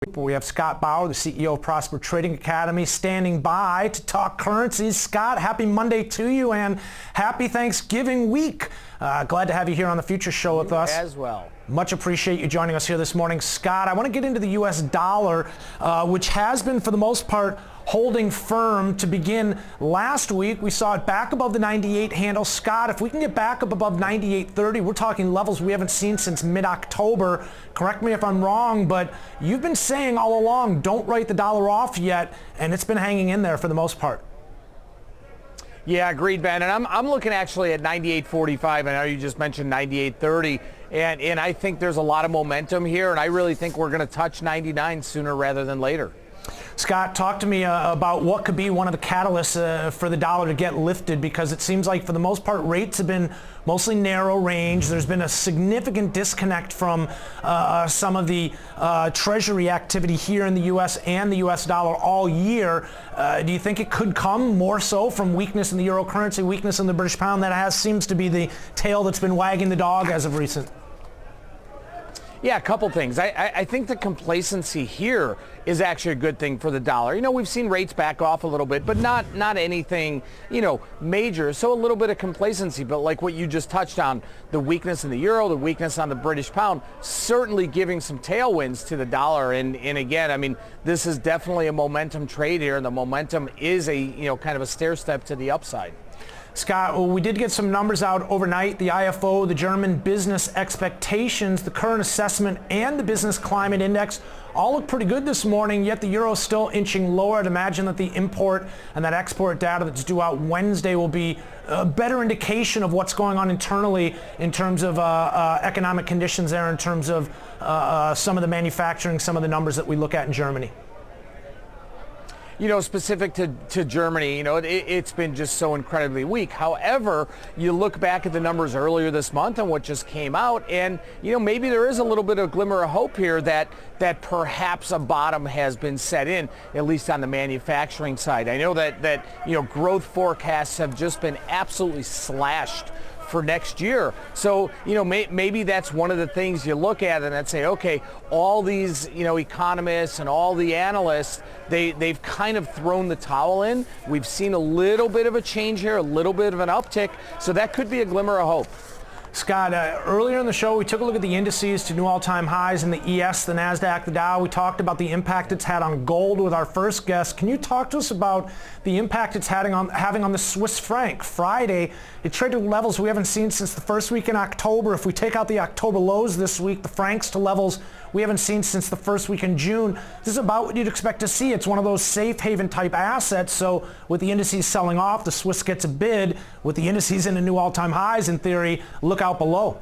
We have Scott Bauer, the CEO of Prosper Trading Academy, standing by to talk currencies. Scott, happy Monday to you and happy Thanksgiving week. Glad to have you here on the Future Show with us. As well. Much appreciate you joining us here this morning. Scott, I want to get into the U.S. dollar, which has been, for the most part, holding firm to begin last week. We saw it back above the 98 handle. Scott, if we can get back up above 98.30, we're talking levels we haven't seen since mid-October. Correct me if I'm wrong, but you've been saying all along, don't write the dollar off yet, and it's been hanging in there for the most part. Yeah, agreed, Ben. And I'm looking actually at 98.45. I know you just mentioned 98.30, and I think there's a lot of momentum here, and I really think we're going to touch 99 sooner rather than later. Scott, talk to me about what could be one of the catalysts for the dollar to get lifted, because it seems like for the most part rates have been mostly narrow range. There's been a significant disconnect from some of the treasury activity here in the U.S. and the U.S. dollar all year. Do you think it could come more so from weakness in the euro currency, weakness in the British pound? That seems to be the tail that's been wagging the dog as of recent. Yeah, a couple things. I think the complacency here is actually a good thing for the dollar. You know, we've seen rates back off a little bit, but not anything, major. So a little bit of complacency, but like what you just touched on, the weakness in the euro, the weakness on the British pound, certainly giving some tailwinds to the dollar. And again, I mean, this is definitely a momentum trade here, and the momentum is a, kind of a stair step to the upside. Scott, well, we did get some numbers out overnight. The IFO, the German business expectations, the current assessment, and the business climate index all look pretty good this morning, yet the euro is still inching lower. I'd imagine that the import and that export data that's due out Wednesday will be a better indication of what's going on internally in terms of economic conditions there, in terms of some of the manufacturing, some of the numbers that we look at in Germany. Specific to Germany, it's been just so incredibly weak. However, you look back at the numbers earlier this month and what just came out, and, maybe there is a little bit of glimmer of hope here that perhaps a bottom has been set in, at least on the manufacturing side. I know that growth forecasts have just been absolutely slashed for next year. So, maybe that's one of the things you look at and I'd say, okay, all these, economists and all the analysts, they've kind of thrown the towel in. We've seen a little bit of a change here, a little bit of an uptick. So that could be a glimmer of hope. Scott, earlier in the show, we took a look at the indices to new all-time highs in the ES, the NASDAQ, the Dow. We talked about the impact it's had on gold with our first guest. Can you talk to us about the impact it's having on the Swiss franc? Friday, it traded levels we haven't seen since the first week in October. If we take out the October lows this week, the francs to levels we haven't seen since the first week in June. This is about what you'd expect to see. It's one of those safe haven type assets. So with the indices selling off, the Swiss gets a bid. With the indices in a new all-time highs, in theory, look out below.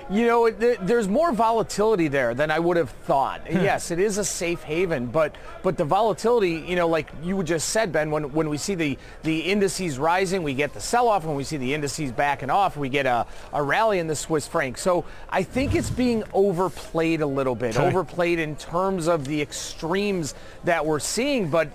There's more volatility there than I would have thought. Yes, it is a safe haven, but the volatility, like you just said, Ben, when we see the indices rising, we get the sell-off. When we see the indices backing off, we get a rally in the Swiss franc. So I think it's being overplayed a little bit, overplayed in terms of the extremes that we're seeing. But,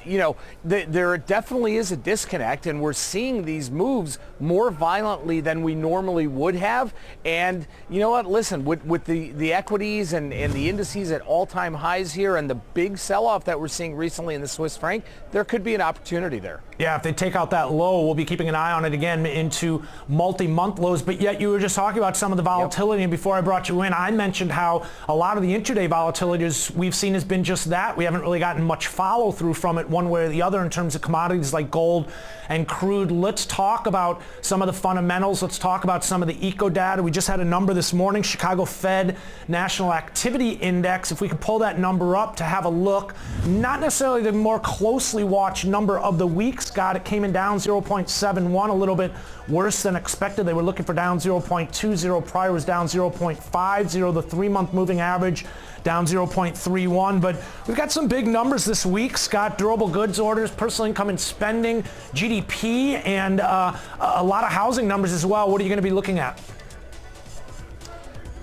there definitely is a disconnect, and we're seeing these moves more violently than we normally would have. And you know what? Listen, with the equities and the indices at all-time highs here and the big sell-off that we're seeing recently in the Swiss franc, there could be an opportunity there. Yeah, if they take out that low, we'll be keeping an eye on it again into multi-month lows. But yet you were just talking about some of the volatility, Yep. And before I brought you in, I mentioned how a lot of the intraday volatility we've seen has been just that. We haven't really gotten much follow-through from it one way or the other in terms of commodities like gold and crude. Let's talk about some of the fundamentals. Let's talk about some of the eco data. We just had a number this morning, Chicago Fed National Activity Index. If we could pull that number up to have a look, not necessarily the more closely watched number of the week, Scott, it came in down 0.71, a little bit worse than expected. They were looking for down 0.20. Prior was down 0.50. The 3-month moving average down 0.31. But we've got some big numbers this week, Scott. Durable goods orders, personal income and spending, GDP, and a lot of housing numbers as well. What are you going to be looking at?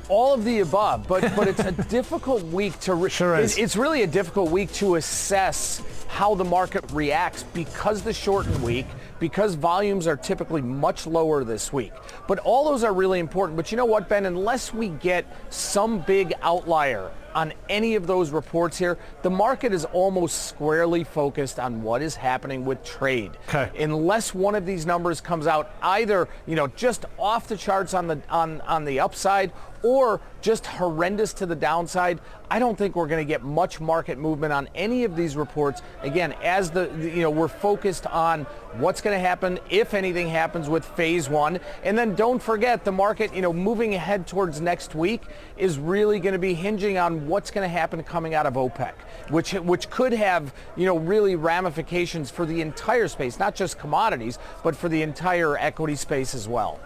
All of the above, but it's a difficult week to Sure is. It's really a difficult week to assess how the market reacts because the shortened week, because volumes are typically much lower this week. But all those are really important. But you know what, Ben? Unless we get some big outlier on any of those reports here, the market is almost squarely focused on what is happening with trade. Okay. Unless one of these numbers comes out either, just off the charts on the upside or just horrendous to the downside, I don't think we're going to get much market movement on any of these reports. Again, as we're focused on what's going to happen if anything happens with phase one. And then don't forget the market, moving ahead towards next week is really going to be hinging on what's going to happen coming out of OPEC, which could have, really ramifications for the entire space, not just commodities, but for the entire equity space as well.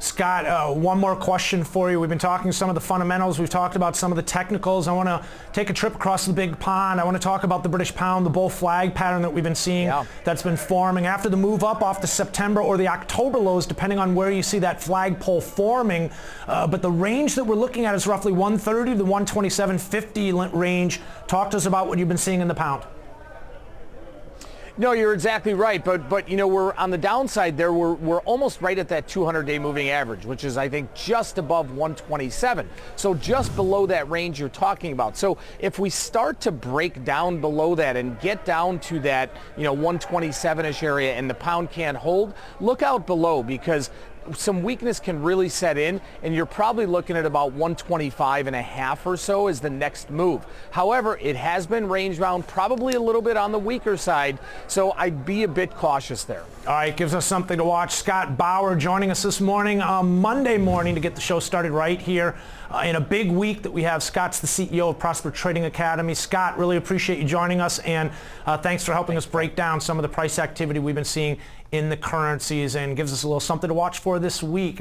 Scott, one more question for you. We've been talking some of the fundamentals. We've talked about some of the technicals. I want to take a trip across the big pond. I want to talk about the British pound, the bull flag pattern that we've been seeing that's been forming after the move up off the September or the October lows, depending on where you see that flagpole forming. But the range that we're looking at is roughly 130 to the 127.50 range. Talk to us about what you've been seeing in the pound. No, you're exactly right. But we're on the downside there. We're almost right at that 200-day moving average, which is, I think, just above 127. So just below that range you're talking about. So if we start to break down below that and get down to that, 127-ish area and the pound can't hold, look out below, because some weakness can really set in, and you're probably looking at about 125.5 or so as the next move. However, it has been range bound, probably a little bit on the weaker side, so I'd be a bit cautious there. All right, gives us something to watch. Scott Bauer joining us this morning, Monday morning, to get the show started right here in a big week that we have. Scott's the CEO of Prosper Trading Academy. Scott, really appreciate you joining us, and thanks for helping us break down some of the price activity we've been seeing in the currencies, and gives us a little something to watch for this week.